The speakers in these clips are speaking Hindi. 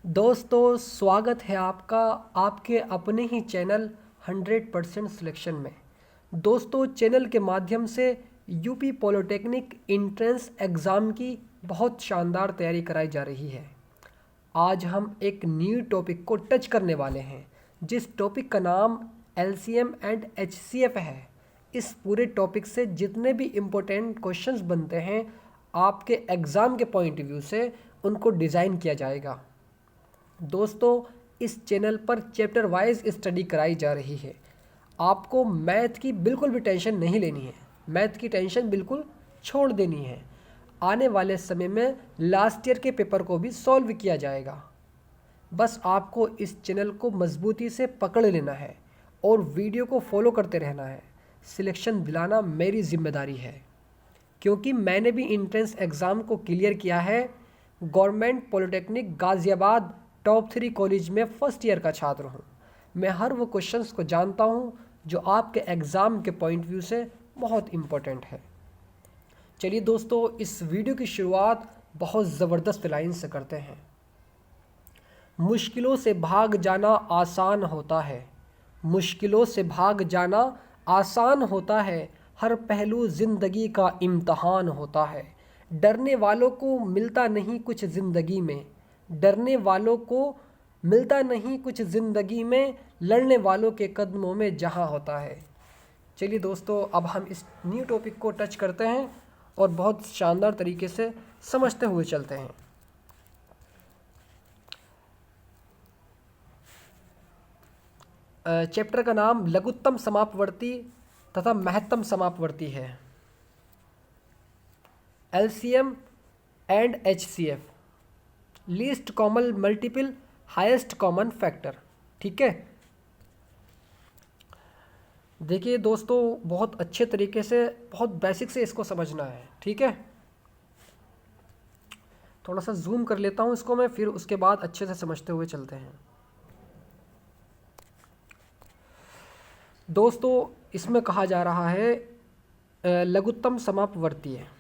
दोस्तों स्वागत है आपका आपके अपने ही चैनल 100% सिलेक्शन में। दोस्तों चैनल के माध्यम से यूपी पॉलिटेक्निक एंट्रेंस एग्ज़ाम की बहुत शानदार तैयारी कराई जा रही है। आज हम एक न्यू टॉपिक को टच करने वाले हैं जिस टॉपिक का नाम एलसीएम एंड एचसीएफ है। इस पूरे टॉपिक से जितने भी इम्पोर्टेंट क्वेश्चंस बनते हैं आपके एग्ज़ाम के पॉइंट ऑफ व्यू से उनको डिज़ाइन किया जाएगा। दोस्तों इस चैनल पर चैप्टर वाइज स्टडी कराई जा रही है। आपको मैथ की बिल्कुल भी टेंशन नहीं लेनी है, मैथ की टेंशन बिल्कुल छोड़ देनी है। आने वाले समय में लास्ट ईयर के पेपर को भी सॉल्व किया जाएगा। बस आपको इस चैनल को मजबूती से पकड़ लेना है और वीडियो को फॉलो करते रहना है। सिलेक्शन दिलाना मेरी जिम्मेदारी है क्योंकि मैंने भी एंट्रेंस एग्ज़ाम को क्लियर किया है। Government polytechnic Ghaziabad top 3 college में फर्स्ट ईयर का छात्र हूँ। मैं हर वो क्वेश्चंस को जानता हूँ जो आपके एग्ज़ाम के पॉइंट व्यू से बहुत इम्पोर्टेंट है। चलिए दोस्तों इस वीडियो की शुरुआत बहुत ज़बरदस्त लाइन से करते हैं। मुश्किलों से भाग जाना आसान होता है, मुश्किलों से भाग जाना आसान होता है, हर पहलू ज़िंदगी का इम्तहान होता है। डरने वालों को मिलता नहीं कुछ ज़िंदगी में, डरने वालों को मिलता नहीं कुछ ज़िंदगी में, लड़ने वालों के कदमों में जहां होता है। चलिए दोस्तों अब हम इस न्यू टॉपिक को टच करते हैं और बहुत शानदार तरीके से समझते हुए चलते हैं। चैप्टर का नाम लघुत्तम समापवर्ती तथा महत्तम समापवर्ती है, LCM and HCF, least common multiple highest common factor. ठीक है, देखिए दोस्तों बहुत अच्छे तरीके से बहुत बेसिक से इसको समझना है। ठीक है, थोड़ा सा जूम कर लेता हूँ इसको मैं, फिर उसके बाद अच्छे से समझते हुए चलते हैं। दोस्तों इसमें कहा जा रहा है लघुत्तम समापवर्ती है।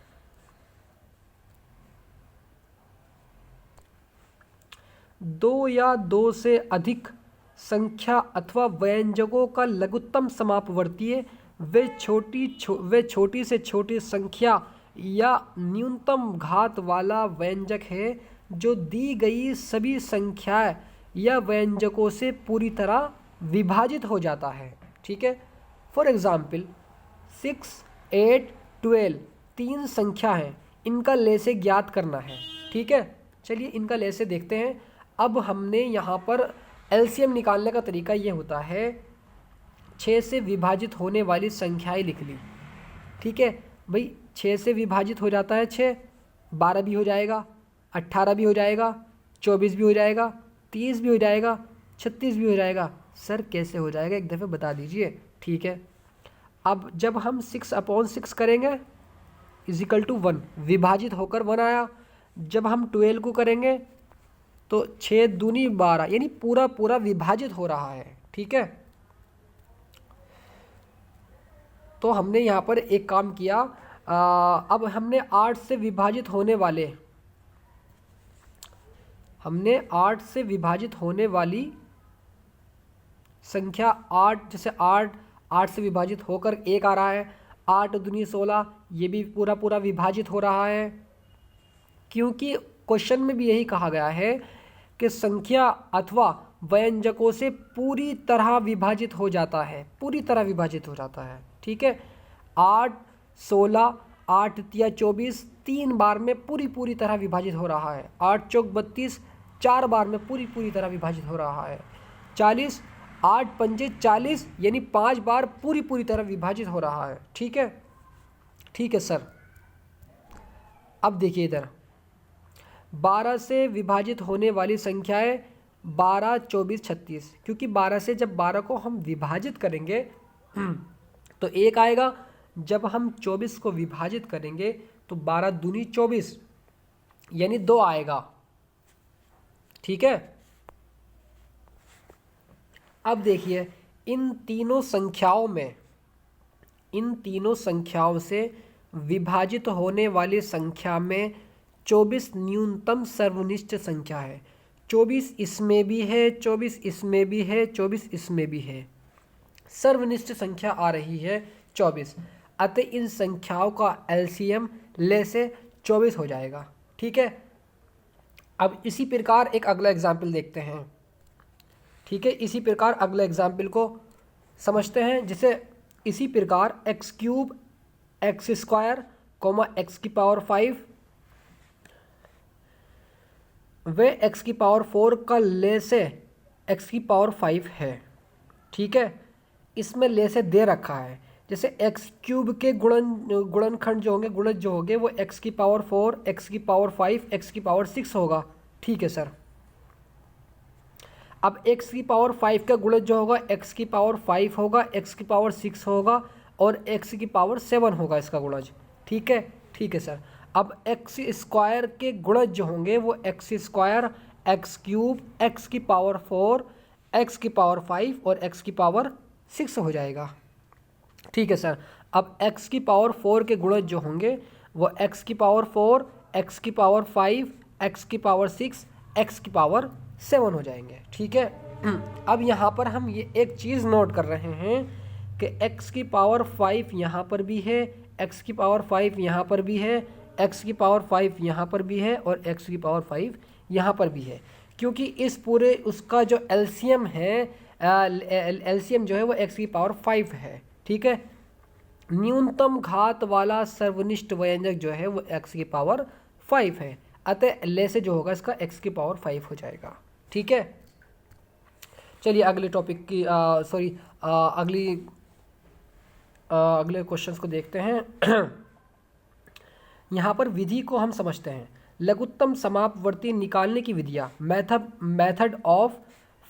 दो या दो से अधिक संख्या अथवा व्यंजकों का लघुत्तम समापवर्तीय वे छोटी से छोटी संख्या या न्यूनतम घात वाला व्यंजक है जो दी गई सभी संख्याएं या व्यंजकों से पूरी तरह विभाजित हो जाता है। ठीक है, फॉर एग्जाम्पल 6, 8, 12 तीन संख्या हैं, इनका लेसे ज्ञात करना है। ठीक है, चलिए इनका लेसे देखते हैं। अब हमने यहाँ पर एलसीएम निकालने का तरीका ये होता है 6 से विभाजित होने वाली संख्याएं लिख ली। ठीक है भाई, 6 से विभाजित हो जाता है 6, 12 भी हो जाएगा, 18 भी हो जाएगा, 24 भी हो जाएगा, 30 भी हो जाएगा, 36 भी हो जाएगा। सर कैसे हो जाएगा एक दफ़े बता दीजिए। ठीक है, अब जब हम 6/6 करेंगे इजिकल टू 1, विभाजित होकर 1 आया। जब हम 12 को करेंगे तो 6 दूनी 12 यानी पूरा विभाजित हो रहा है। ठीक है, तो हमने यहाँ पर एक काम किया। अब हमने 8 से विभाजित होने वाली संख्या 8, जैसे 8 से विभाजित होकर 1 आ रहा है, 8 दूनी 16, ये भी पूरा विभाजित हो रहा है। क्योंकि क्वेश्चन में भी यही कहा गया है कि संख्या अथवा व्यंजकों से पूरी तरह विभाजित हो जाता है, पूरी तरह विभाजित हो जाता है। ठीक है, 8, 16, 8 तिया 24 3 बार में पूरी तरह विभाजित हो रहा है। 8 चौक 32 4 बार में पूरी तरह विभाजित हो रहा है। 40, 8 पंजे 40 यानी 5 बार पूरी तरह विभाजित हो रहा है। ठीक है, ठीक है सर। अब देखिए इधर 12 से विभाजित होने वाली संख्याएं 12, 24, 36, क्योंकि 12 से जब 12 को हम विभाजित करेंगे तो 1 आएगा। जब हम 24 को विभाजित करेंगे तो 12 दूनी 24 यानी 2 आएगा। ठीक है, अब देखिए इन तीनों संख्याओं से विभाजित होने वाली संख्या में 24 न्यूनतम सर्वनिष्ठ संख्या है। 24 इसमें भी है, 24 इसमें भी है, 24 इसमें भी है। सर्वनिष्ठ संख्या आ रही है 24। अतः इन संख्याओं का एलसीएम ले से 24 हो जाएगा। ठीक है, अब इसी प्रकार एक अगला एग्जाम्पल देखते हैं। ठीक है, इसी प्रकार अगले एग्जाम्पल को समझते हैं। जिसे इसी प्रकार x cube x square comma x की पावर 5 वे एक्स की पावर 4 का ले से एक्स की पावर 5 है। ठीक है, इसमें ले से दे रखा है। जैसे एक्स क्यूब के गुणनखंड जो होंगे, गुणज जो होंगे, वो एक्स की पावर 4, एक्स की पावर 5, एक्स की पावर 6 होगा। ठीक है सर, अब x की पावर 5 का गुणज जो होगा x की पावर 5 होगा, x की पावर 6 होगा और x की पावर 7 होगा इसका गुणज। ठीक है, ठीक है सर। अब x स्क्वायर के गुणज जो होंगे वो x square, x cube, x की पावर 4, x की पावर 5 और x की पावर 6 हो जाएगा। ठीक है सर, अब x की पावर 4 के गुणज जो होंगे वो x की पावर 4, x की पावर 5, x की पावर 6, x की पावर 7 हो जाएंगे। ठीक है, अब यहाँ पर हम ये एक चीज़ नोट कर रहे हैं कि x की पावर 5 यहाँ पर भी है, x की पावर 5 यहाँ पर भी है, x की पावर 5 यहाँ पर भी है और x की पावर 5 यहाँ पर भी है। क्योंकि इस पूरे उसका जो एलसीएम है, एलसीएम जो है वो x की पावर 5 है। ठीक है, न्यूनतम घात वाला सर्वनिष्ठ व्यंजक जो है वो x की पावर 5 है। अतः ले से जो होगा इसका x की पावर 5 हो जाएगा। ठीक है, चलिए अगले टॉपिक की अगले क्वेश्चंस को देखते हैं। यहाँ पर विधि को हम समझते हैं। लघुत्तम समापवर्ती निकालने की विधियाँ, मेथड ऑफ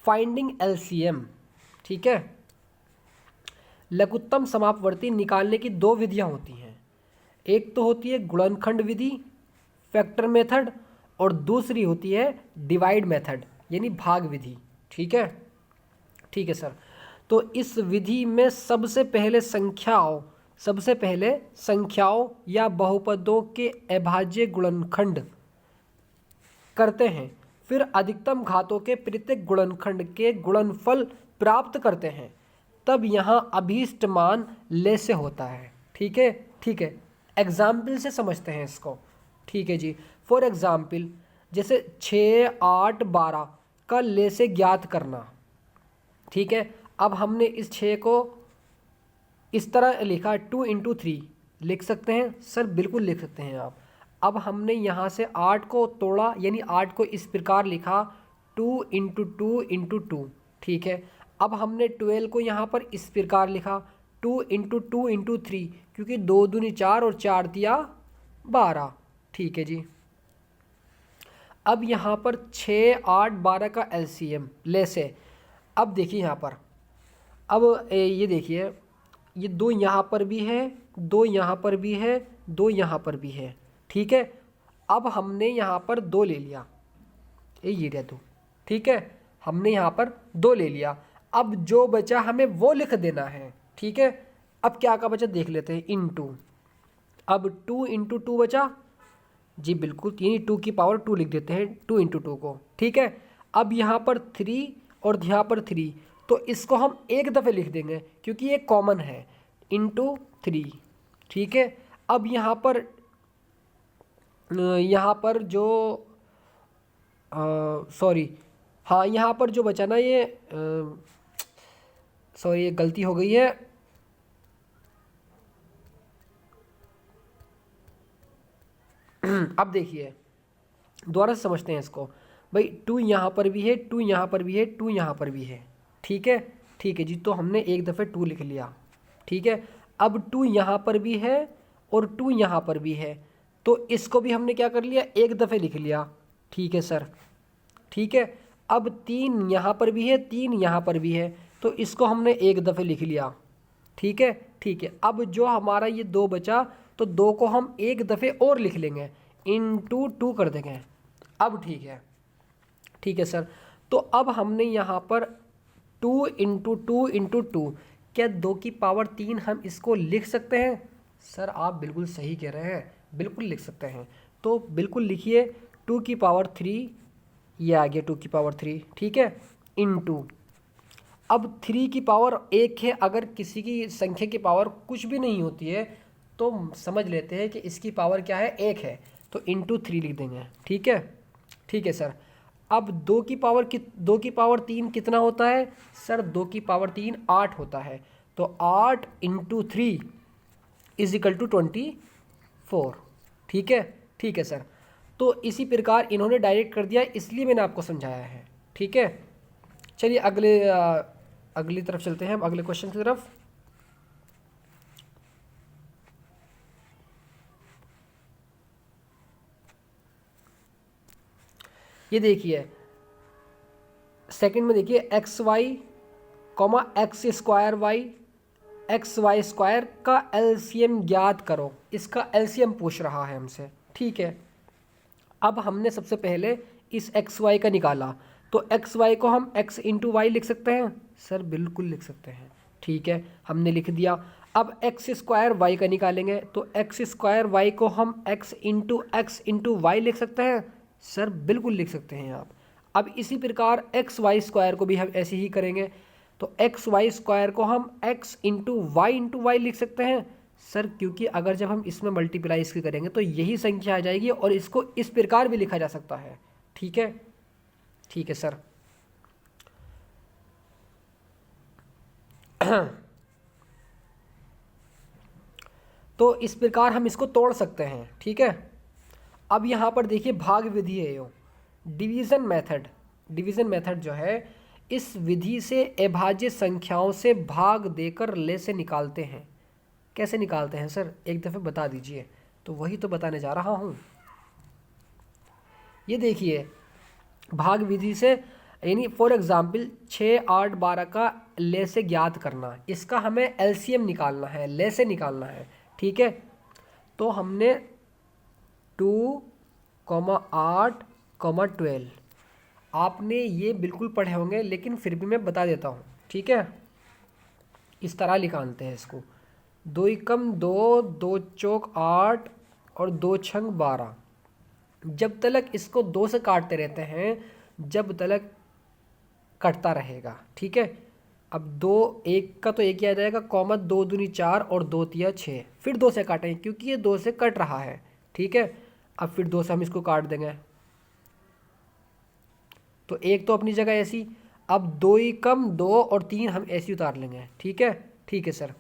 फाइंडिंग एलसीएम। ठीक है, लघुत्तम समापवर्ती निकालने की दो विधियाँ होती हैं। एक तो होती है गुणनखंड विधि, फैक्टर मेथड, और दूसरी होती है डिवाइड मेथड यानी भाग विधि। ठीक है, ठीक है सर। तो इस विधि में सबसे पहले संख्याओं या बहुपदों के अभाज्य गुणनखंड करते हैं, फिर अधिकतम घातों के प्रत्येक गुणनखंड के गुणनफल प्राप्त करते हैं, तब यहाँ अभीष्ट मान ले से होता है। ठीक है, ठीक है, एग्जाम्पल से समझते हैं इसको। ठीक है जी, फॉर एग्जाम्पल जैसे 6, 8, 12 का ले से ज्ञात करना। ठीक है, अब हमने इस 6 को इस तरह लिखा, 2 × 3 लिख सकते हैं सर, बिल्कुल लिख सकते हैं आप। अब हमने यहाँ से 8 को तोड़ा यानी 8 को इस प्रकार लिखा, 2 × 2 × 2। ठीक है, अब हमने 12 को यहाँ पर इस प्रकार लिखा, 2 × 2 × 3, क्योंकि 2 दूनी 4 और 4 दिया 12। ठीक है जी, अब यहाँ पर 6, 8, 12 का एलसीएम ले से। अब देखिए यहाँ पर, अब ये देखिए, ये 2 यहाँ पर भी है, 2 यहाँ पर भी है, 2 यहाँ पर भी है। ठीक है, अब हमने यहाँ पर 2 ले लिया, ये रहा 2। ठीक है, हमने यहाँ पर 2 ले लिया। अब जो बचा हमें वो लिख देना है। ठीक है, अब क्या का बचा देख लेते हैं, इनटू। अब 2 × 2 बचा जी, बिल्कुल, यानी 2 की पावर 2 लिख देते हैं 2 × 2 को। ठीक है, अब यहाँ पर 3 और यहाँ पर 3, तो इसको हम एक दफ़े लिख देंगे क्योंकि ये कॉमन है, × 3। ठीक है, अब यहाँ पर जो यहाँ पर जो बचा ना, ये ये गलती हो गई है। अब देखिए, दोबारा से समझते हैं इसको भाई। 2 यहाँ पर भी है, 2 यहाँ पर भी है, 2 यहाँ पर भी है। ठीक है, ठीक है जी, तो हमने एक दफ़े 2 लिख लिया। ठीक है, अब 2 यहाँ पर भी है और 2 यहाँ पर भी है, तो इसको भी हमने क्या कर लिया, एक दफ़े लिख लिया। ठीक है सर, ठीक है, अब 3 यहाँ पर भी है, 3 यहाँ पर भी है, तो इसको हमने एक दफ़े लिख लिया। ठीक है, ठीक है, अब जो हमारा ये 2 बचा, तो 2 को हम एक दफ़े और लिख लेंगे, × 2 कर देंगे। अब ठीक है, ठीक है सर। तो अब हमने यहाँ पर 2 × 2 × 2, क्या 2 की पावर 3 हम इसको लिख सकते हैं? सर आप बिल्कुल सही कह रहे हैं, बिल्कुल लिख सकते हैं। तो बिल्कुल लिखिए, 2 की पावर 3 ये आ गया 2⁻3, ठीक है, इनटू, अब 3 की पावर 1 है, अगर किसी की संख्या की पावर कुछ भी नहीं होती है तो समझ लेते हैं कि इसकी पावर क्या है, 1 है, तो इंटू 3 लिख देंगे, ठीक है, ठीक है सर। अब 2 की पावर 3 कितना होता है सर, 2 की पावर 3 8 होता है, तो 8 इंटू 3 इज इक्वल टू 24, ठीक है, ठीक है सर। तो इसी प्रकार इन्होंने डायरेक्ट कर दिया, इसलिए मैंने आपको समझाया है, ठीक है। चलिए अगली तरफ चलते हैं, अगले क्वेश्चन की तरफ। ये देखिए सेकंड में देखिए x y comma x square y x y square का एलसीएम ज्ञात करो, इसका एलसीएम पूछ रहा है हमसे, ठीक है। अब हमने सबसे पहले इस एक्स वाई का निकाला, तो एक्स वाई को हम एक्स इंटू वाई लिख सकते हैं सर, बिल्कुल लिख सकते हैं, ठीक है, हमने लिख दिया। अब एक्स स्क्वायर वाई का निकालेंगे, तो एक्स स्क्वायर वाई को हम एक्स इंटू वाई लिख सकते हैं सर, बिल्कुल लिख सकते हैं आप। अब इसी प्रकार एक्स वाई स्क्वायर को भी हम ऐसे ही करेंगे, तो एक्स वाई स्क्वायर को हम एक्स इंटू वाई लिख सकते हैं सर, क्योंकि अगर जब हम इसमें मल्टीप्लाई इसकी करेंगे तो यही संख्या आ जाएगी, और इसको इस प्रकार भी लिखा जा सकता है, ठीक है, ठीक है सर। तो इस प्रकार हम इसको तोड़ सकते हैं, ठीक है। अब यहाँ पर देखिए भाग विधि है, यो डिवीज़न मेथड जो है, इस विधि से अभाज्य संख्याओं से भाग देकर ले से निकालते हैं। कैसे निकालते हैं सर, एक दफ़े बता दीजिए। तो वही तो बताने जा रहा हूँ। ये देखिए भाग विधि से, यानी फॉर एग्जाम्पल 6, 8, 12 का ले से ज्ञात करना, इसका हमें एलसीएम निकालना है, ले से निकालना है, ठीक है। तो हमने 2, 8, 12, आपने ये बिल्कुल पढ़े होंगे, लेकिन फिर भी मैं बता देता हूँ, ठीक है। इस तरह निकालते हैं इसको, 2 एकम 2, 2 चौक 8 और 2 छंग 12। जब तक इसको 2 से काटते रहते हैं, जब तक कटता रहेगा, ठीक है। अब 2, 1 का तो 1 ही आ जाएगा, कॉमा 2 दूनी 4 और 2 तिया 6, फिर 2 से काटेंगे क्योंकि ये 2 से कट रहा है, ठीक है। अब फिर 2 से हम इसको काट देंगे, तो 1 तो अपनी जगह ऐसी। अब 2 एकम 2 और 3 हम ऐसी उतार लेंगे, ठीक है, ठीक है सर।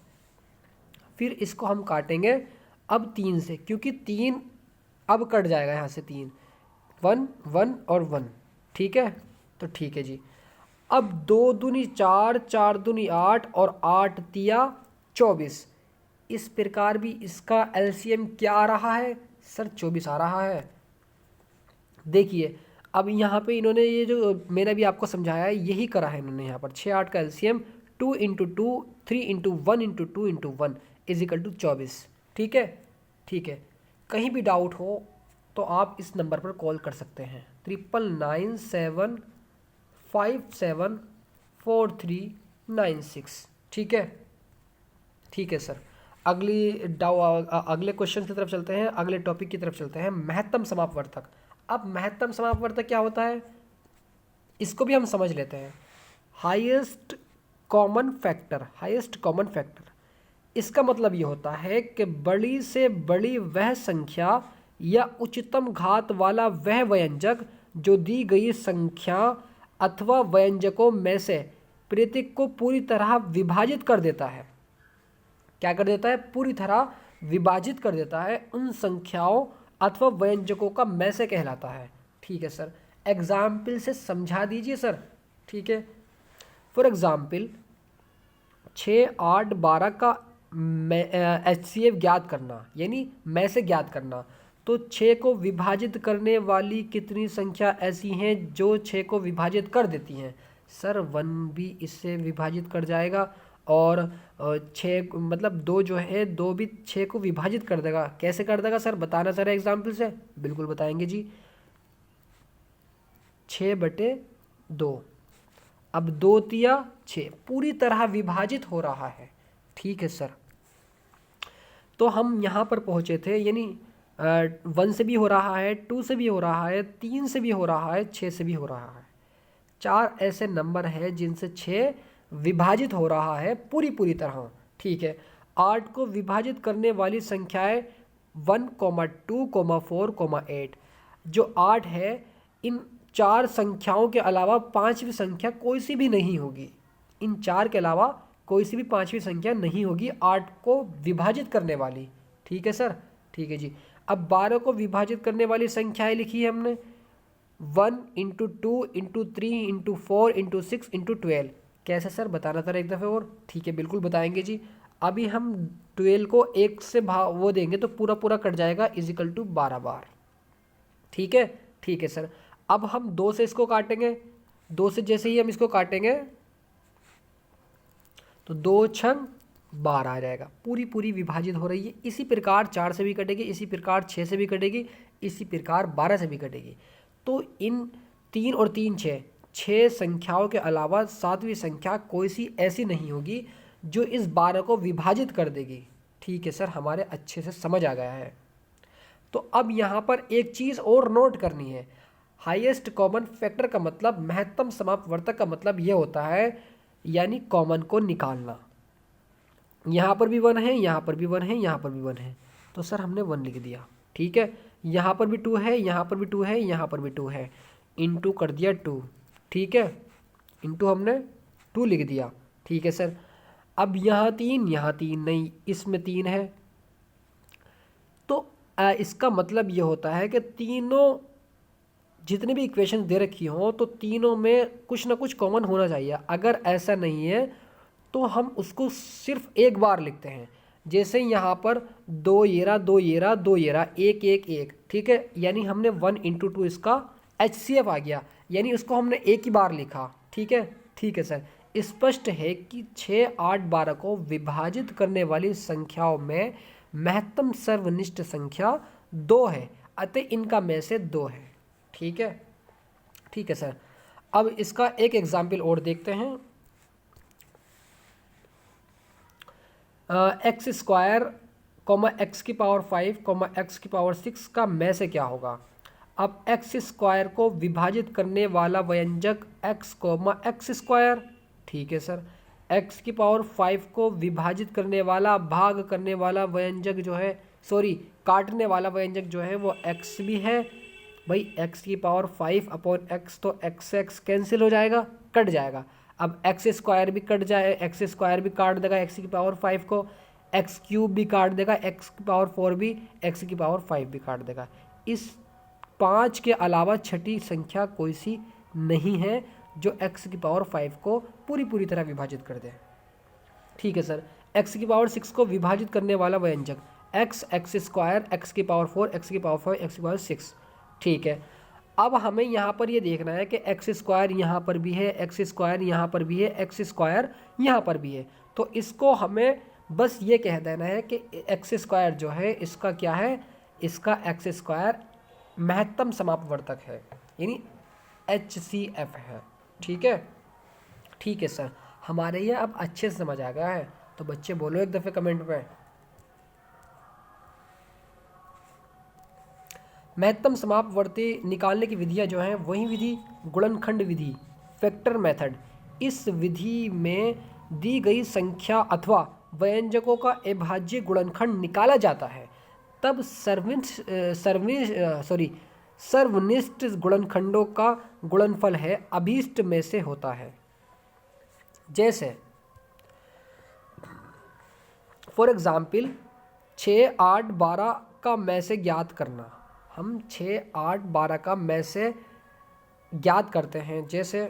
फिर इसको हम काटेंगे अब 3 से, क्योंकि 3 अब कट जाएगा यहाँ से, 3 1 1 और 1, ठीक है, तो ठीक है जी। अब 2 दूनी 4, 4 दूनी 8 और 8 तिया 24, इस प्रकार भी इसका एलसीएम क्या आ रहा है सर, 24 आ रहा है। देखिए अब यहाँ पे इन्होंने ये जो मैंने भी आपको समझाया है, यही करा है इन्होंने यहाँ पर। 6, 8 का LCM 2 into 2, 3 into 1 into 2 into 1 is equal to 24, ठीक है, ठीक है। कहीं भी डाउट हो तो आप इस नंबर पर कॉल कर सकते हैं, 9997574396, ठीक है, ठीक है सर। अगले क्वेश्चन की तरफ चलते हैं, अगले टॉपिक की तरफ चलते हैं, महत्तम समापवर्तक। अब महत्तम समापवर्तक क्या होता है, इसको भी हम समझ लेते हैं। हाईएस्ट कॉमन फैक्टर, इसका मतलब ये होता है कि बड़ी से बड़ी वह संख्या या उच्चतम घात वाला वह व्यंजक जो दी गई संख्या अथवा व्यंजकों में से प्रत्येक को पूरी तरह विभाजित कर देता है। क्या कर देता है, पूरी तरह विभाजित कर देता है, उन संख्याओं अथवा व्यंजकों का में से कहलाता है, ठीक है सर। एग्जाम्पल से समझा दीजिए सर, ठीक है। फॉर एग्जाम्पल 6, 8, 12 का HCF ज्ञात करना, यानी में से ज्ञात करना, तो 6 को विभाजित करने वाली कितनी संख्या ऐसी हैं जो 6 को विभाजित कर देती हैं सर, 1 भी इससे विभाजित कर जाएगा, और 6 मतलब 2 जो है 2 भी 6 को विभाजित कर देगा। कैसे कर देगा सर, बताना सर एग्जाम्पल से, बिल्कुल बताएंगे जी। 6/2, अब 2 तिया 6 पूरी तरह विभाजित हो रहा है, ठीक है सर। तो हम यहाँ पर पहुँचे थे, यानी 1 से भी हो रहा है, 2 से भी हो रहा है, 3 से भी हो रहा है, 6 से भी हो रहा है। 4 ऐसे नंबर हैं जिनसे 6 विभाजित हो रहा है पूरी तरह। ठीक है, 8 को विभाजित करने वाली संख्याएं 1, 2, 4, 8। जो 8 है, इन 4 संख्याओं के अलावा पांचवी संख्या कोई सी भी नहीं होगी। इन 4 के अलावा कोई सी भी पांचवी संख्या नहीं होगी 8 को विभाजित करने वाली। ठीक है सर, ठीक है जी। अब 12 को विभाजित करने वाली संख्याएं लिखी है हमने 1 × 2 × 3 × 4 × 6 × 12। कैसे सर, बताना था एक दफ़े और। ठीक है, बिल्कुल बताएंगे जी। अभी हम 12 को 1 से वो देंगे तो पूरा कट जाएगा = 12 बार। ठीक है, ठीक है सर। अब हम 2 से इसको काटेंगे। 2 से जैसे ही हम इसको काटेंगे तो 2 छंग 12 आ जाएगा। पूरी विभाजित हो रही है। इसी प्रकार 4 से भी कटेगी, इसी प्रकार 6 से भी कटेगी, इसी प्रकार 12 से भी कटेगी। तो इन 3 और 3 6 संख्याओं के अलावा 7वीं संख्या कोई सी ऐसी नहीं होगी जो इस 12 को विभाजित कर देगी। ठीक है सर, हमारे अच्छे से समझ आ गया है। तो अब यहाँ पर एक चीज़ और नोट करनी है। हाईएस्ट कॉमन फैक्टर का मतलब, महत्तम समापवर्तक का मतलब ये होता है, यानी कॉमन को निकालना। यहाँ पर भी 1 है, यहाँ पर भी 1 है, यहाँ पर भी 1 है, तो सर हमने 1 लिख दिया। ठीक है, यहाँ पर भी 2 है, यहाँ पर भी 2 है, यहाँ पर भी 2 है, इनटू कर दिया 2। ठीक है, इनटू हमने 2 लिख दिया। ठीक है सर। अब यहाँ 3 नहीं, इसमें 3 है। तो इसका मतलब ये होता है कि तीनों जितने भी इक्वेशन दे रखी हों तो तीनों में कुछ ना कुछ कॉमन होना चाहिए। अगर ऐसा नहीं है तो हम उसको सिर्फ एक बार लिखते हैं। जैसे यहाँ पर 2 येरा 2 येरा 2 येरा 1 1 1। ठीक है, यानी हमने 1 × 2 इसका HCF आ गया, यानी उसको हमने एक ही बार लिखा। ठीक है, ठीक है सर। स्पष्ट है कि 6, 8, 12 को विभाजित करने वाली संख्याओं में महत्तम सर्वनिष्ठ संख्या 2 है, अतः इनका में से 2 है। ठीक है, ठीक है सर। अब इसका एक एग्जाम्पल और देखते हैं। x² x⁵ x⁵ 6 का में से क्या होगा। अब x² को विभाजित करने वाला व्यंजक x, x²। ठीक है सर। x⁵ को विभाजित करने वाला, भाग करने वाला व्यंजक जो है, सॉरी काटने वाला व्यंजक जो है वो x भी है भाई। x⁵ अपॉन x, तो x कैंसिल हो जाएगा, कट जाएगा। अब x² भी कट जाए, x² भी काट देगा x⁵ को, x³ भी काट देगा, x⁴ भी x⁵ भी काट देगा। इस 5 के अलावा छठी संख्या कोई सी नहीं है जो x⁵ को पूरी तरह विभाजित कर दे। ठीक है सर। x⁵ को विभाजित करने वाला व्यंजक x, x², x⁴, x⁵ x⁵ 6। ठीक है, अब हमें यहाँ पर ये देखना है कि x² यहाँ पर भी है, x² यहाँ पर भी है, x² यहाँ पर भी है। तो इसको हमें बस ये कह देना है कि x² जो है इसका क्या है, इसका x² महत्तम समापवर्तक है, यानी HCF है। ठीक है, ठीक है सर। हमारे ये अब अच्छे से समझ आ गया है। तो बच्चे बोलो एक दफ़े कमेंट में। महत्तम समापवर्ती निकालने की विधियां जो हैं वही विधि गुणनखंड विधि, फैक्टर मेथड। इस विधि में दी गई संख्या अथवा व्यंजकों का अभाज्य गुणनखंड निकाला जाता है, तब सर्वनिष्ठ गुणनखंडों का गुणनफल है अभीष्ट में से होता है। जैसे फॉर एग्जाम्पल 6, 8, 12 का में से ज्ञात करना। हम 6, 8, 12 का में से ज्ञात करते हैं। जैसे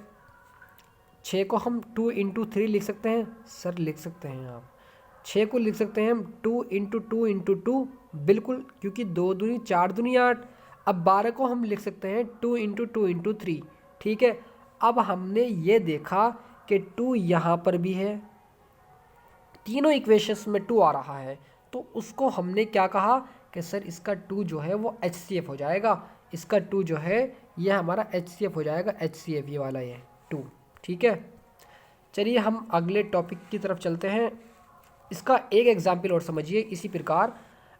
6 को हम 2 × 3 लिख सकते हैं, सर लिख सकते हैं आप। 6 को लिख सकते हैं हम 2 × 2 × 2, बिल्कुल, क्योंकि 2 दूनी 4 दूनी 8। अब 12 को हम लिख सकते हैं 2 × 2 × 3। ठीक है, अब हमने ये देखा कि 2 यहाँ पर भी है, तीनों इक्वेशंस में 2 आ रहा है, तो उसको हमने क्या कहा कि सर इसका 2 जो है वो HCF हो जाएगा। इसका 2 जो है ये हमारा HCF हो जाएगा, HCF ये वाला ये 2। ठीक है, चलिए हम अगले टॉपिक की तरफ चलते हैं। इसका एक एग्जाम्पल और समझिए। इसी प्रकार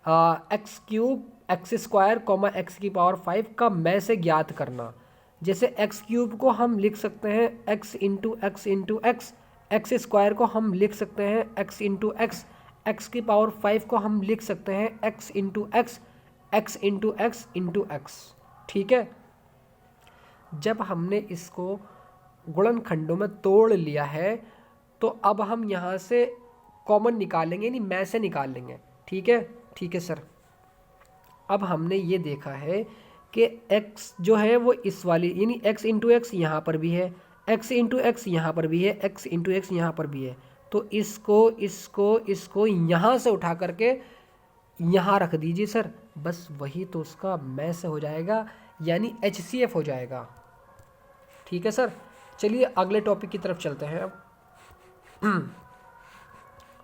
x cube x square comma x की पावर 5 का में से ज्ञात करना। जैसे एक्स क्यूब को हम लिख सकते हैं x into x into x, x square को हम लिख सकते हैं एक्स इंटू एक्स, एक्स की पावर 5 को हम लिख सकते हैं x into x, x into x into x. ठीक है, जब हमने इसको गुणनखंडों में तोड़ लिया है तो अब हम यहाँ से कॉमन निकालेंगे, यानी में से निकाल लेंगे। ठीक है, ठीक है सर। अब हमने ये देखा है कि x जो है वो इस वाली यानी x इंटू एक्स यहाँ पर भी है, x इंटू एक्स यहाँ पर भी है, x इंटू एक्स यहाँ पर भी है। तो इसको इसको इसको यहाँ से उठा करके यहाँ रख दीजिए सर, बस वही तो उसका में से हो जाएगा, यानी HCF हो जाएगा। ठीक है सर, चलिए अगले टॉपिक की तरफ चलते हैं। अब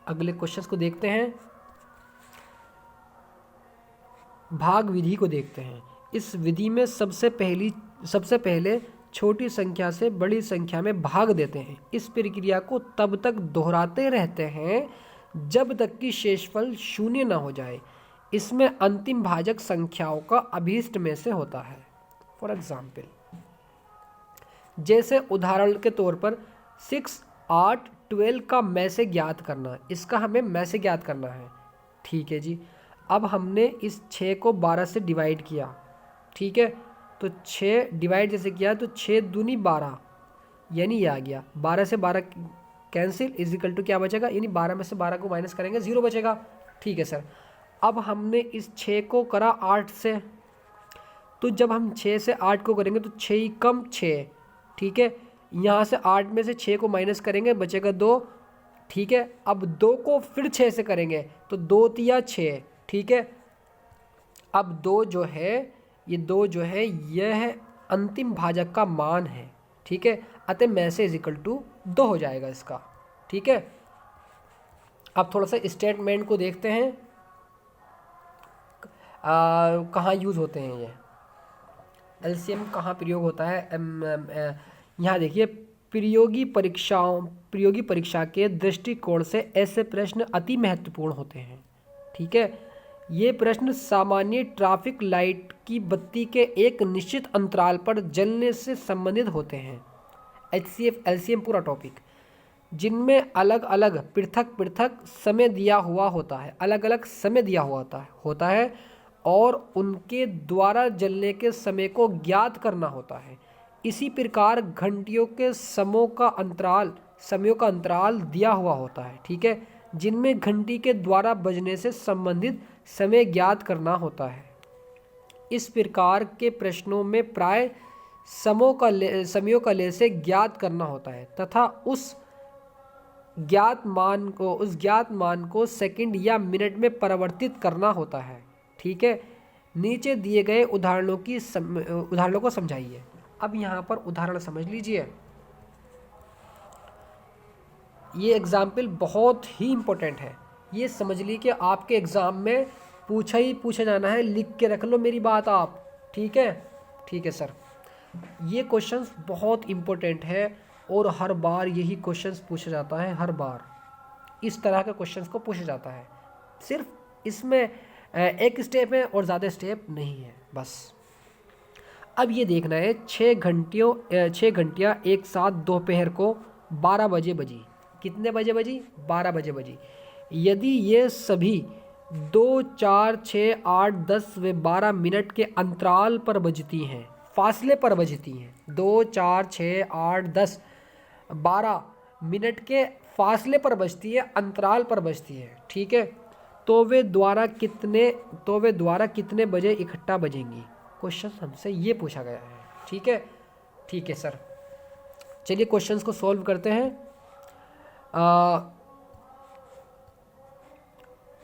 अगले क्वेश्चंस को देखते हैं, भाग विधि को देखते हैं। इस विधि में सबसे पहले छोटी संख्या से बड़ी संख्या में भाग देते हैं। इस प्रक्रिया को तब तक दोहराते रहते हैं जब तक कि शेषफल शून्य न हो जाए। इसमें अंतिम भाजक संख्याओं का अभीष्ट में से होता है। फॉर एग्जाम्पल, जैसे उदाहरण के तौर पर 6, 8, 12 का में से ज्ञात करना, इसका हमें में से ज्ञात करना है। ठीक है जी, अब हमने इस 6 को 12 से डिवाइड किया। ठीक है, तो 6 डिवाइड जैसे किया तो 6 दूनी 12, यानी ये आ गया 12 से 12 कैंसिल, इज इक्वल टू क्या बचेगा, यानी 12 में से 12 को माइनस करेंगे 0 बचेगा। ठीक है सर, अब हमने इस 6 को करा 8 से, तो जब हम 6 से 8 को करेंगे तो 6 ही कम 6। ठीक है, यहाँ से 8 में से 6 को माइनस करेंगे बचेगा 2। ठीक है, अब 2 को फिर 6 से करेंगे तो 2 तिया 6। ठीक है, अब 2 जो है यह अंतिम भाजक का मान है। ठीक है, अतः में से इज इक्वल टू 2 हो जाएगा इसका। ठीक है, अब थोड़ा सा स्टेटमेंट को देखते हैं, कहाँ यूज़ होते हैं ये एलसीएम, कहाँ प्रयोग होता है। यहाँ देखिए, प्रतियोगी परीक्षा के दृष्टिकोण से ऐसे प्रश्न अति महत्वपूर्ण होते हैं। ठीक है, ये प्रश्न सामान्य ट्रैफिक लाइट की बत्ती के एक निश्चित अंतराल पर जलने से संबंधित होते हैं। HCF LCM पूरा टॉपिक, जिनमें अलग अलग पृथक समय दिया हुआ होता है, अलग अलग समय दिया हुआ होता है और उनके द्वारा जलने के समय को ज्ञात करना होता है। इसी प्रकार घंटियों के समयों का अंतराल दिया हुआ होता है। ठीक है, जिनमें घंटी के द्वारा बजने से संबंधित समय ज्ञात करना होता है। इस प्रकार के प्रश्नों में प्राय समयों का लय से ज्ञात करना होता है तथा उस ज्ञात मान को सेकंड या मिनट में परिवर्तित करना होता है। ठीक है, नीचे दिए गए उदाहरणों को समझाइए। अब यहाँ पर उदाहरण समझ लीजिए, ये एग्जाम्पल बहुत ही इम्पोर्टेंट है। ये समझ ली कि आपके एग्ज़ाम में पूछा जाना है, लिख के रख लो मेरी बात आप। ठीक है, ठीक है सर, ये क्वेश्चंस बहुत इम्पोर्टेंट है और हर बार यही क्वेश्चंस पूछा जाता है। हर बार इस तरह के क्वेश्चंस को पूछा जाता है। सिर्फ इसमें एक स्टेप है और ज़्यादा स्टेप नहीं है बस। अब ये देखना है 6 घंटियाँ एक साथ दोपहर को 12 बजे बजी। कितने बजे बजी? 12 बजे बजी। यदि ये सभी 2, 4, 6, 8, 10 व 12 मिनट के अंतराल पर बजती हैं, फासले पर बजती हैं, 2, 4, 6, 8, 10, 12 मिनट के फासले पर बजती है, अंतराल पर बजती है। ठीक है, तो वे द्वारा कितने बजे इकट्ठा बजेंगी? क्वेश्चन हमसे ये पूछा गया है। ठीक है, ठीक है सर, चलिए क्वेश्चंस को सॉल्व करते हैं।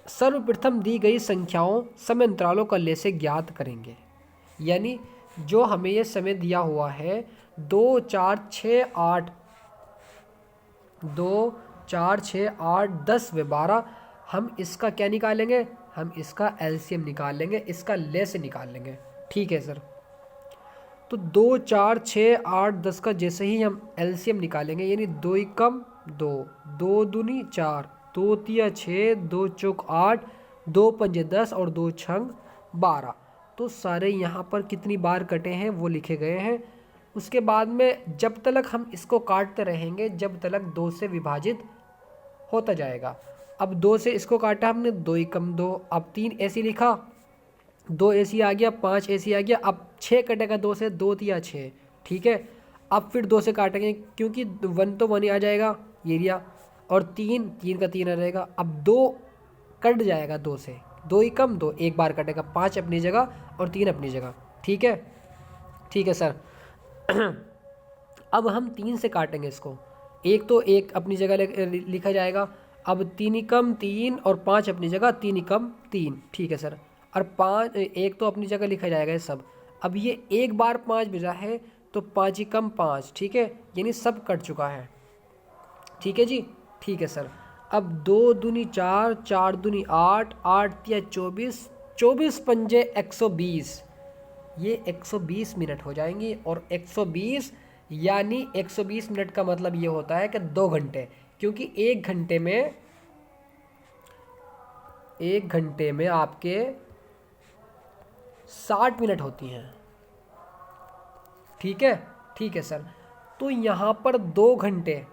सर्वप्रथम दी गई संख्याओं समय अंतरालों का लय से ज्ञात करेंगे। यानी जो हमें ये समय दिया हुआ है 2, 4, 6, 8, 10 व 12, हम इसका क्या निकालेंगे? हम इसका एलसीएम निकाल लेंगे, इसका लय से निकाल लेंगे। ठीक है सर, तो 2, 4, 6, 8, 10 का जैसे ही हम एलसीएम निकालेंगे, यानी 2 कम 2, 2 दूनी 4, 2 तिया 6, 2 चौक 8, 2 पंजे 10 और 2 छंग 12। तो सारे यहाँ पर कितनी बार कटे हैं वो लिखे गए हैं। उसके बाद में जब तक हम इसको काटते रहेंगे जब तक 2 से विभाजित होता जाएगा। अब 2 से इसको काटा हमने, 2 एकम 2, अब 3 ऐसी लिखा, 2 ऐसी आ गया, 5 ऐसी आ गया, अब 6 कटेगा 2 से, 2 तिया 6, ठीक है। अब फिर 2 से काटेंगे क्योंकि 1 तो 1 ही आ जाएगा ये लिया, और 3 का 3 आ जाएगा। अब 2 कट जाएगा 2 से, 2 ही कम 2, एक बार कटेगा, 5 अपनी जगह और 3 अपनी जगह, ठीक है। ठीक है सर। अब हम 3 से काटेंगे इसको, एक तो एक अपनी जगह लिखा जाएगा। अब 3 ही कम 3 और 5 अपनी जगह, 3 ही कम 3, ठीक है सर। और 5 एक तो अपनी जगह लिखा जाएगा ये सब। अब ये एक बार 5 बजा है तो 5 ही कम 5, ठीक है, यानी सब कट चुका है, ठीक है जी। ठीक है सर। अब 2 दूनी 4, 4 दूनी 8, 8 तिया 24, 24 पंजे 120, ये 120 मिनट हो जाएंगी। और 120 यानी 120 मिनट का मतलब ये होता है कि 2 घंटे, क्योंकि एक घंटे में आपके 60 मिनट होती हैं, ठीक है। ठीक है सर। तो यहाँ पर 2 घंटे,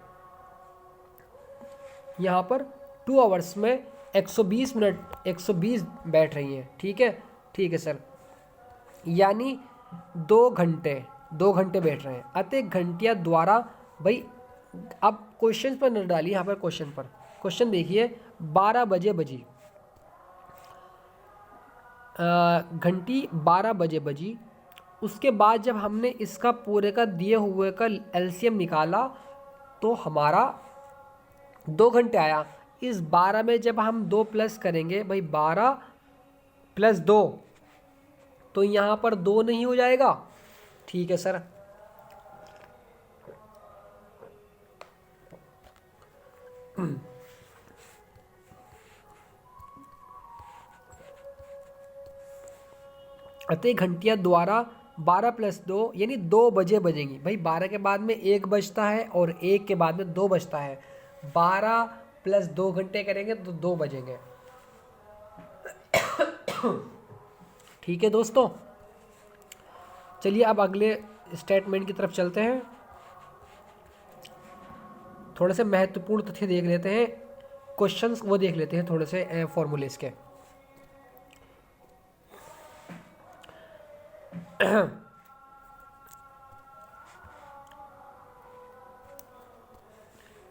यहाँ पर 2 आवर्स में 120 मिनट 120 बैठ रही हैं, ठीक है। ठीक है सर, यानी 2 घंटे बैठ रहे हैं। अतः घंटिया द्वारा, भाई अब क्वेश्चन पर न डालिए, यहाँ पर क्वेश्चन देखिए, 12 बजे बजी, घंटी 12 बजे बजी। उसके बाद जब हमने इसका पूरे का दिए हुए का एलसीएम निकाला तो हमारा 2 घंटे आया। इस 12 में जब हम 2 प्लस करेंगे, भाई 12 + 2, तो यहाँ पर 2 नहीं हो जाएगा, ठीक है सर। अतः घंटिया द्वारा 12 + 2 यानी 2 बजे बजेंगी। भाई 12 के बाद में 1 बजता है और 1 के बाद में 2 बजता है, 12 + 2 घंटे करेंगे तो 2 बजेंगे, ठीक है दोस्तों। चलिए अब अगले स्टेटमेंट की तरफ चलते हैं। थोड़े से महत्वपूर्ण तथ्य देख लेते हैं, क्वेश्चंस वो देख लेते हैं, थोड़े से फॉर्मूले इसके।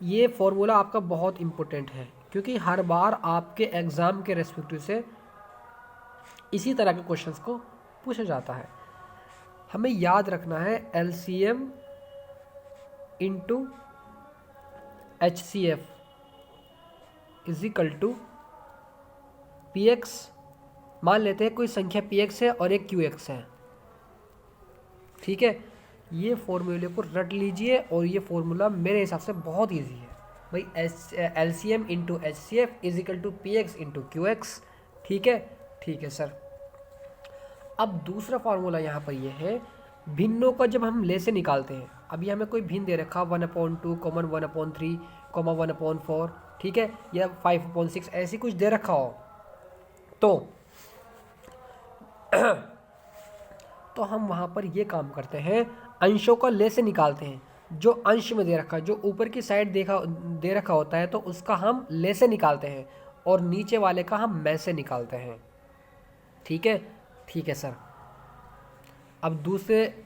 ये फॉर्मूला आपका बहुत इम्पोर्टेंट है क्योंकि हर बार आपके एग्ज़ाम के रेस्पेक्टिव से इसी तरह के क्वेश्चंस को पूछा जाता है। हमें याद रखना है LCM × HCF = PX। मान लेते हैं कोई संख्या PX है और एक QX है, ठीक है। ये फॉर्मूले को रट लीजिए और ये फॉर्मूला मेरे हिसाब से बहुत इजी है भाई। LCM × HCF = PX × QX, ठीक है। ठीक है सर। अब दूसरा फार्मूला यहाँ पर ये है, भिन्नों का जब हम ले से निकालते हैं, अभी हमें कोई भिन्न दे रखा 1/2 कॉमन 1/3 1/4, ठीक है, या 5/6 ऐसी कुछ दे रखा हो तो हम वहाँ पर ये काम करते हैं, अंशों का ले से निकालते हैं। जो अंश में दे रखा, जो ऊपर की साइड दे रखा होता है तो उसका हम ले से निकालते हैं और नीचे वाले का हम में से निकालते हैं, ठीक है। ठीक है सर। अब दूसरे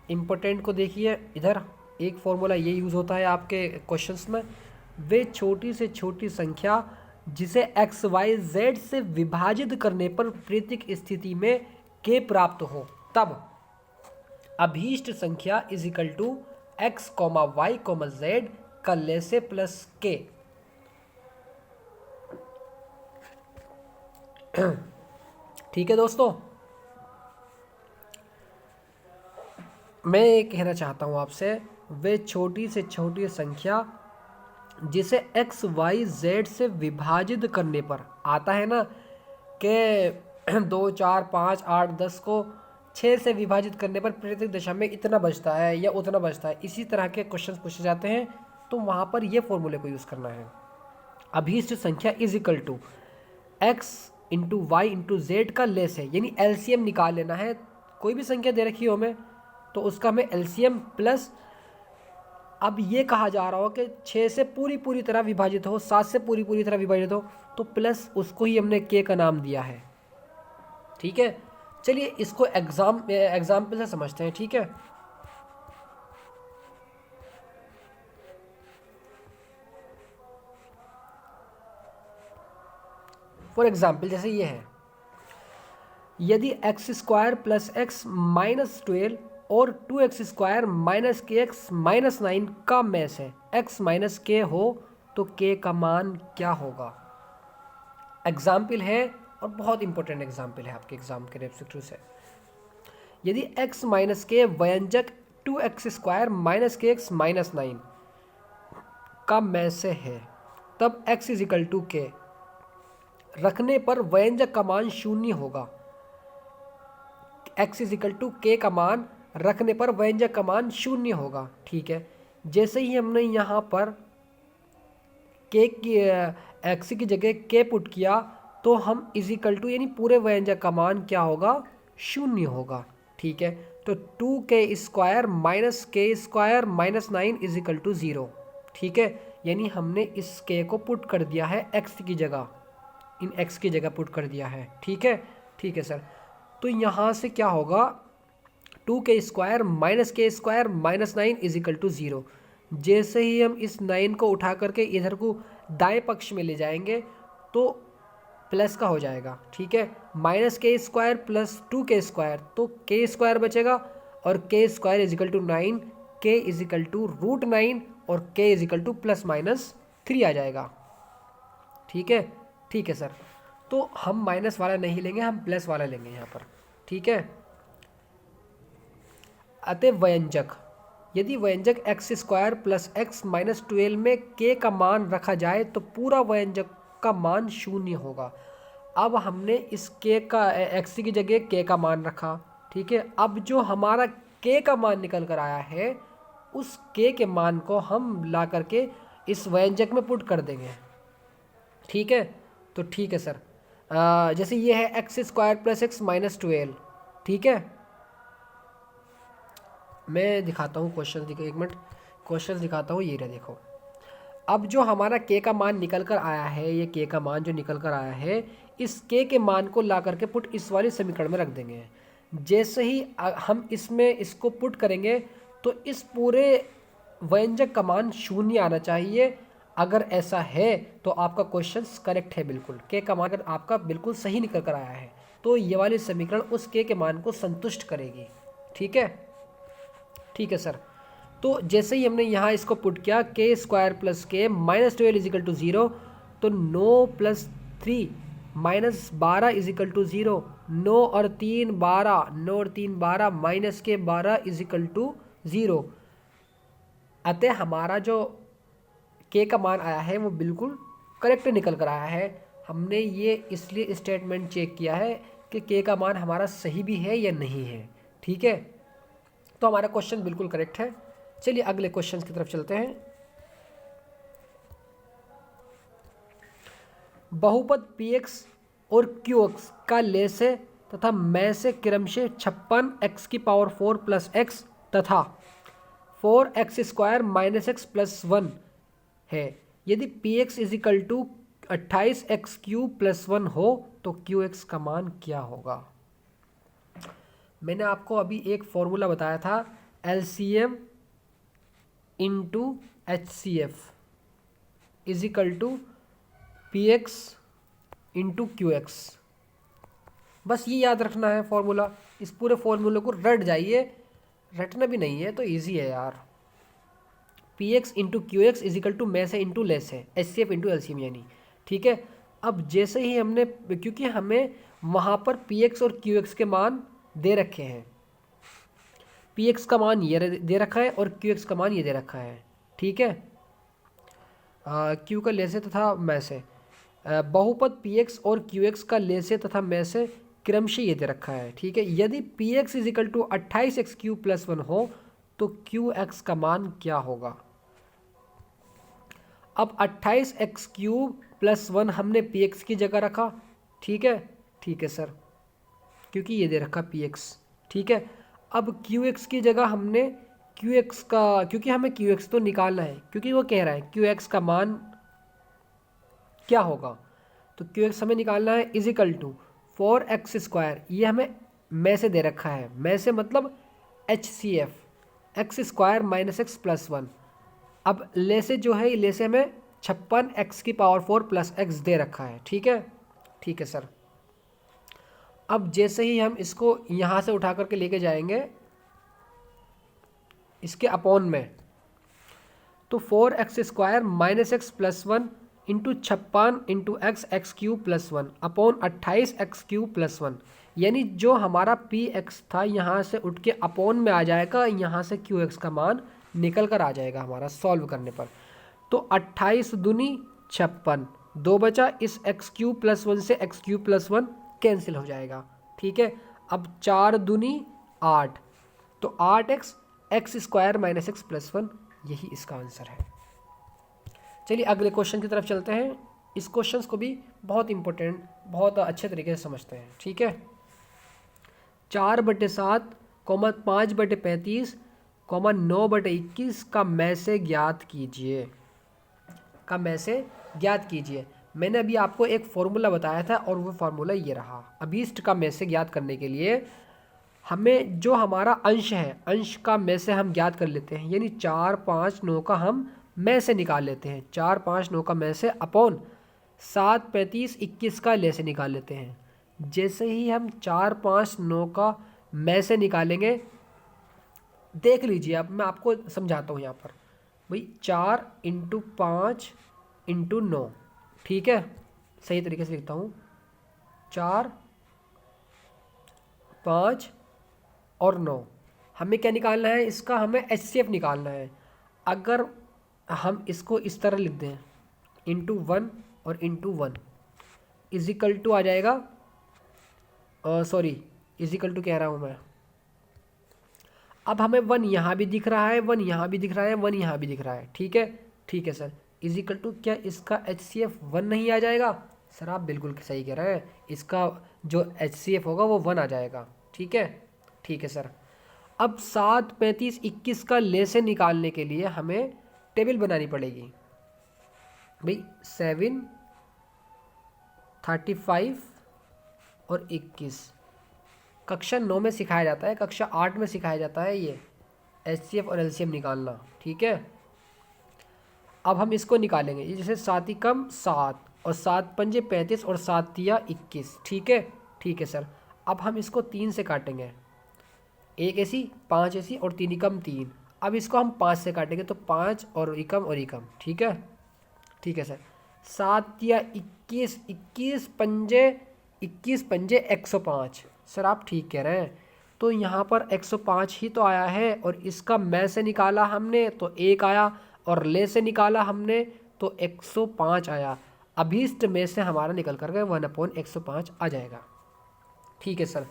इम्पोर्टेंट को देखिए, इधर एक फॉर्मूला ये यूज़ होता है आपके क्वेश्चंस में, वे छोटी से छोटी संख्या जिसे XYZ से विभाजित करने पर प्रतीक स्थिति में k प्राप्त हो तब अभीष्ट संख्या = X, Y, Z का ले से प्लस k। ठीक है दोस्तों, मैं ये कहना चाहता हूँ आपसे, वे छोटी से छोटी संख्या जिसे XYZ से विभाजित करने पर, आता है ना कि 2, 4, 5, 8, 10 को 6 से विभाजित करने पर प्रत्येक दशा में इतना बचता है या उतना बचता है, इसी तरह के क्वेश्चंस पूछे जाते हैं। तो वहाँ पर ये फॉर्मूले को यूज़ करना है, अभीष्ट संख्या = X into y into z का लेस है, यानी एलसीएम निकाल लेना है। कोई भी संख्या दे रखी हो हमें तो उसका हमें एलसीएम प्लस, अब ये कहा जा रहा हो कि 6 से पूरी तरह विभाजित हो, 7 से पूरी तरह विभाजित हो, तो प्लस उसको ही हमने के का नाम दिया है। ठीक है, चलिए इसको एग्जाम्पल से समझते हैं। ठीक है, फॉर एग्जाम्पल जैसे ये है, यदि x square plus x minus 12 और 2x स्क्वायर माइनस के एक्स माइनस 9 का मैस है, x माइनस के हो तो k का मान क्या होगा। एग्जाम्पल है और बहुत इंपॉर्टेंट एग्जाम्पल है आपके एग्जाम के रेस्पेक्टिव से। यदि x माइनस के व्यंजक 2x स्क्वायर माइनस के एक्स माइनस 9 का मैस है, तब x इज इक्वल टू के रखने पर व्यंजक का मान 0 होगा। x इज इक्वल टू के का मान रखने पर व्यंजक का मान 0 होगा। ठीक है, जैसे ही हमने यहाँ पर के की x की जगह के पुट किया तो हम इज इक्वल टू यानी पूरे व्यंजक का मान क्या होगा, 0 होगा। ठीक है, तो 2k square minus k square minus 9 is equal to 0। ठीक है, यानी हमने इस k को पुट कर दिया है x की जगह, इन x की जगह पुट कर दिया है। ठीक है, ठीक है सर, तो यहाँ से क्या होगा, 2k square minus k square minus 9 is equal to 0। जैसे ही हम इस 9 को उठा करके इधर को दाएं पक्ष में ले जाएंगे तो प्लस का हो जाएगा। ठीक है, minus k square plus 2k square, तो k स्क्वायर बचेगा और k square is equal to 9, k is equal to root 9 और k is equal to plus minus 3 आ जाएगा। ठीक है, ठीक है सर, तो हम माइनस वाला नहीं लेंगे, हम प्लस वाला लेंगे यहाँ पर। ठीक है, अतः व्यंजक, यदि व्यंजक x square plus x minus 12 में k का मान रखा जाए तो पूरा व्यंजक का मान 0 होगा। अब हमने इस k का x की जगह k का मान रखा। ठीक है, अब जो हमारा k का मान निकल कर आया है उस k के मान को हम ला करके इस व्यंजक में पुट कर देंगे। ठीक है, तो ठीक है सर, जैसे ये है x square plus x minus 12। ठीक है, मैं दिखाता हूँ क्वेश्चन, देखो एक मिनट क्वेश्चन दिखाता हूँ, ये रहा देखो। अब जो हमारा k का मान निकल कर आया है, ये k का मान जो निकल कर आया है, इस k के मान को ला करके पुट इस वाले समीकरण में रख देंगे। जैसे ही हम इसमें इसको पुट करेंगे तो इस पूरे व्यंजक का मान 0 आना चाहिए। अगर ऐसा है तो आपका क्वेश्चन करेक्ट है बिल्कुल, k का मान अगर आपका बिल्कुल सही निकल कर आया है तो ये वाली समीकरण उस k के मान को संतुष्ट करेगी। ठीक है, ठीक है सर, तो जैसे ही हमने यहाँ इसको पुट किया k square plus k minus 12 is equal to 0, तो 9 plus 3 minus 12 is equal to 0, 9 और 3 12, 9 और 3 12 माइनस के 12 इज इक्वल टू 0। अतः हमारा जो k का मान आया है वो बिल्कुल करेक्ट निकल कर आया है। हमने ये इसलिए स्टेटमेंट चेक किया है कि k का मान हमारा सही भी है या नहीं है। ठीक है, तो हमारा क्वेश्चन बिल्कुल करेक्ट है। चलिए अगले क्वेश्चन की तरफ चलते हैं। बहुपद px और qx का लेस है तथा मैं से क्रमशः 56 x की पावर 4 प्लस एक्स तथा 4x square minus x plus 1 है। यदि px is equal to 28x cube plus 1 हो तो qx का मान क्या होगा। मैंने आपको अभी एक फॉर्मूला बताया था, LCM into HCF is equal to px into QX। बस ये याद रखना है फॉर्मूला, इस पूरे फॉर्मूले को रट जाइए, रटना भी नहीं है तो इजी है यार। px into QX is equal to में से इंटू लेस है, HCF इंटू LCM यानी। ठीक है, अब जैसे ही हमने, क्योंकि हमें वहाँ पर px और qx के मान दे रखे हैं, px का मान ये दे रखा है और qx का मान ये दे रखा है। ठीक है, q का लेसे तथा में से, बहुपद px और qx का लेसे तथा में से क्रमशः ये दे रखा है। ठीक है, यदि px is equal to 28x cube plus 1 हो तो qx का मान क्या होगा। अब 28x क्यूब प्लस 1 हमने px की जगह रखा ठीक है सर, क्योंकि ये दे रखा पी एक्स। ठीक है, अब क्यू एक्स की जगह हमने क्यू एक्स का, क्योंकि हमें क्यू एक्स तो निकालना है, क्योंकि वो कह रहा है क्यू एक्स का मान क्या होगा, तो क्यू एक्स हमें निकालना है इज इक्वल टू 4x²। ये हमें में से दे रखा है, में से मतलब H C F, x² - x+1। अब ले से जो है, ले से हमें 56x⁴ + x दे रखा है। ठीक है सर। अब जैसे ही हम इसको यहाँ से उठा करके लेके जाएंगे इसके अपॉन में, तो 4x² - x+1 into 56 into x³ + 1 upon 28x³ + 1, यानी जो हमारा पी एक्स था यहाँ से उठ के अपॉन में आ जाएगा, यहाँ से क्यू एक्स का मान निकल कर आ जाएगा हमारा सॉल्व करने पर। तो 28 दूनी 56, 2 बचा, इस x³ + 1 से x³ + 1 कैंसिल हो जाएगा। ठीक है, अब 4 दूनी 8, तो 8x x² - x+1, यही इसका आंसर है। चलिए अगले क्वेश्चन की तरफ चलते हैं। इस क्वेश्चन को भी बहुत इंपॉर्टेंट, बहुत अच्छे तरीके से समझते हैं। ठीक है, 4/7, 5/35, 9/21 का में से ज्ञात कीजिए, मैंने अभी आपको एक फॉर्मूला बताया था और वो फार्मूला ये रहा। अभीष्ट का में से ज्ञात करने के लिए हमें जो हमारा अंश है, अंश का में से हम ज्ञात कर लेते हैं, यानी 4, 5, 9 का हम में से निकाल लेते हैं। 4, 5, 9 का में से अपॉन 7, 35, 21 का ले से निकाल लेते हैं। जैसे ही हम 4, 5, 9 का में से निकालेंगे, देख लीजिए, अब मैं आपको समझाता हूँ यहाँ पर भाई। 4 × 5 × 9, ठीक है, सही तरीके से लिखता हूँ, 4, 5 और 9। हमें क्या निकालना है इसका, हमें HCF निकालना है। अगर हम इसको इस तरह लिख दें, ×1 और ×1 इज इक्वल टू आ जाएगा, सॉरी इज इक्वल टू कह रहा हूँ मैं। अब हमें 1 यहाँ भी दिख रहा है, 1 यहाँ भी दिख रहा है, 1 यहाँ भी दिख रहा है। ठीक है सर, इज इक्वल टू क्या इसका HCF 1 नहीं आ जाएगा? सर आप बिल्कुल सही कह रहे हैं, इसका जो HCF होगा वो 1 आ जाएगा। ठीक है सर। अब 7, 35, 21 का ले से निकालने के लिए हमें टेबल बनानी पड़ेगी भाई। 7, 35 और 21 कक्षा 9 में सिखाया जाता है, कक्षा 8 में सिखाया जाता है ये HCF और LCM निकालना। ठीक है, अब हम इसको निकालेंगे। ये जैसे 7 × 7 और 7 × 5 = 35 और 7 × 21। ठीक है सर। अब हम इसको 3 से काटेंगे, 1 ऐसी, 5 ऐसी और 3 × 3। अब इसको हम 5 से काटेंगे, तो 5 और एकम और एकम। ठीक है सर। 7 × 21, 21 पंजे 105। सर आप ठीक कह रहे हैं, तो यहाँ पर 105 ही तो आया है, और इसका में से निकाला हमने तो 1 आया, और ले से निकाला हमने तो 105 आया। अभीष्ट में से हमारा निकल कर गए 1/105 आ जाएगा। ठीक है सर।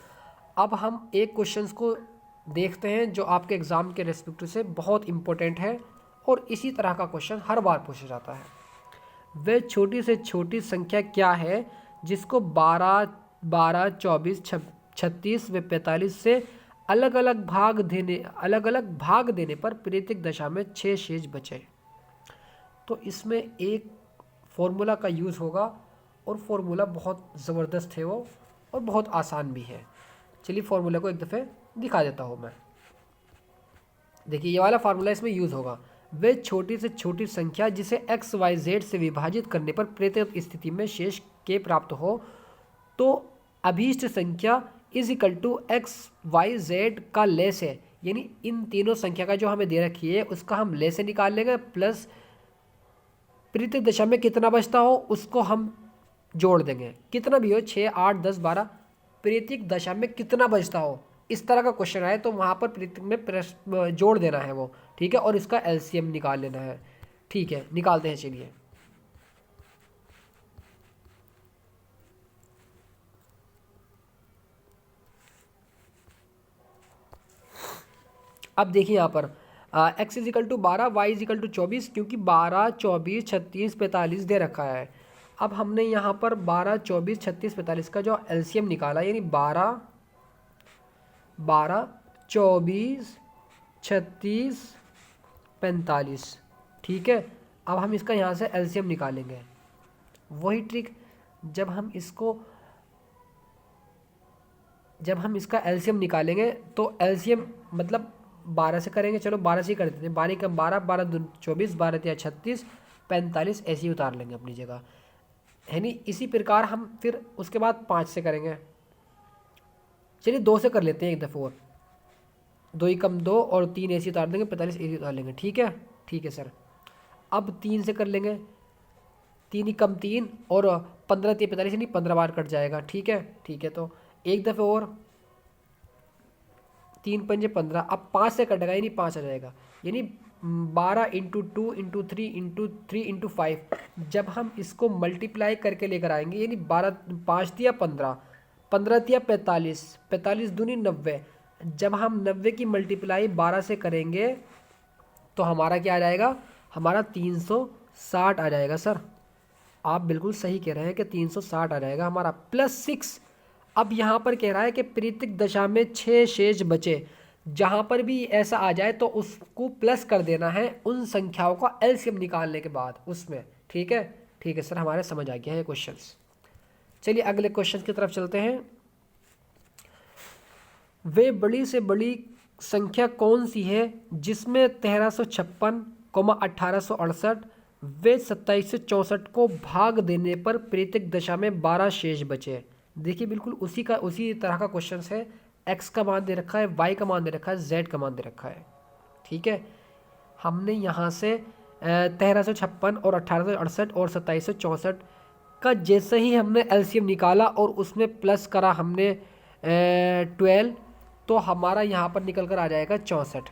अब हम एक क्वेश्चन को देखते हैं जो आपके एग्ज़ाम के रेस्पेक्ट से बहुत इंपॉर्टेंट है, और इसी तरह का क्वेश्चन हर बार पूछा जाता है। वह छोटी से छोटी संख्या क्या है जिसको 12, 24, 36 व 45 से अलग अलग भाग देने पर प्रत्येक दशा में 6 शेष बचे? तो इसमें एक फॉर्मूला का यूज़ होगा, और फॉर्मूला बहुत ज़बरदस्त है वो, और बहुत आसान भी है। चलिए फॉर्मूला को एक दफ़े दिखा देता हूँ मैं। देखिए ये वाला फार्मूला इसमें यूज़ होगा। वह छोटी से छोटी संख्या जिसे XYZ से विभाजित करने पर प्रत्येक स्थिति में शेष k प्राप्त हो, तो अभीष्ट संख्या इज इक्वल टू XYZ का ले से, यानी इन तीनों संख्या का जो हमें दे रखी है उसका हम ले से निकाल लेंगे, प्लस प्रत्येक दशा में कितना बचता हो उसको हम जोड़ देंगे। कितना भी हो, 6, 8, 10, 12, प्रत्येक दशा में कितना बचता हो, इस तरह का क्वेश्चन आए तो वहाँ पर प्रत्येक में जोड़ देना है वो। ठीक है, और इसका LCM निकाल लेना है। ठीक है, निकालते हैं। चलिए अब देखिए यहाँ पर x = 12, y = 24, क्योंकि 12, 24, 36, 45 दे रखा है। अब हमने यहाँ पर 12, 24, 36, 45 का जो एलसीएम निकाला, यानी 12, 24, 36, 45, ठीक है। अब हम इसका यहाँ से एलसीएम निकालेंगे। वही ट्रिक, जब हम इसका एलसीएम निकालेंगे तो एलसीएम मतलब 12 से करेंगे, चलो 12 से ही कर देते हैं। 12 कम 12, 12 दूनी 24, 12 तिया 36, 45 ऐसे ही उतार लेंगे अपनी जगह, है नहीं। इसी प्रकार हम फिर उसके बाद 5 से करेंगे। चलिए 2 से कर लेते हैं एक दफ़े और, 2 ही कम 2 और 3 ऐसे उतार देंगे, 45 ऐसे उतार लेंगे, ठीक है। ठीक है सर। अब 3 से कर लेंगे, 3 ही कम 3 और 15 तिया 45, नहीं 15 बार कट जाएगा, ठीक है। ठीक है, तो एक दफ़े और, 3 पंजे 15, अब 5 से कटेगा यानी 5 आ जाएगा, यानी 12 × 2 × 3 × 3 × 5। जब हम इसको मल्टीप्लाई करके लेकर आएंगे, यानी 12, 5 तिया 15, 15 तिया 45, 45 दूनी 90। जब हम 90 की मल्टीप्लाई 12 से करेंगे तो हमारा क्या आ जाएगा, हमारा 360 आ जाएगा सर। आप बिल्कुल सही कह रहे हैं कि 360 आ जाएगा हमारा, +6। अब यहाँ पर कह रहा है कि प्रीतिक दशा में 6 शेष बचे। जहाँ पर भी ऐसा आ जाए तो उसको प्लस कर देना है उन संख्याओं का एलसीएम निकालने के बाद उसमें, ठीक है। ठीक है सर, हमारे समझ आ गया है क्वेश्चंस। चलिए अगले क्वेश्चन की तरफ चलते हैं। वे बड़ी से बड़ी संख्या कौन सी है जिसमें 1356, 1868 वे 2764 को भाग देने पर प्रीतिक दशा में 12 शेष बचे। देखिए बिल्कुल उसी तरह का क्वेश्चन है। एक्स का मान दे रखा है, वाई का मान दे रखा है, जेड का मान दे रखा है, ठीक है। हमने यहाँ से 1356 और 1868 और 2764 का जैसे ही हमने एलसीएम निकाला और उसमें प्लस करा हमने 12, तो हमारा यहाँ पर निकल कर आ जाएगा 64,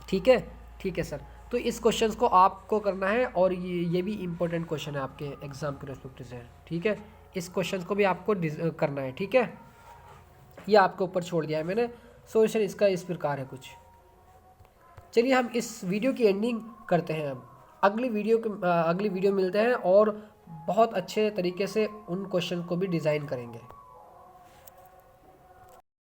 ठीक है। ठीक है सर, तो इस क्वेश्चन को आपको करना है और ये भी इम्पोर्टेंट क्वेश्चन है आपके एग्जाम के रिस्पेक्ट से, ठीक है। इस क्वेश्चन को भी आपको करना है, ठीक है। ये आपके ऊपर छोड़ दिया है मैंने। सॉल्यूशन इसका इस प्रकार है कुछ। चलिए हम इस वीडियो की एंडिंग करते हैं। अब अगली वीडियो मिलते हैं और बहुत अच्छे तरीके से उन क्वेश्चन को भी डिज़ाइन करेंगे।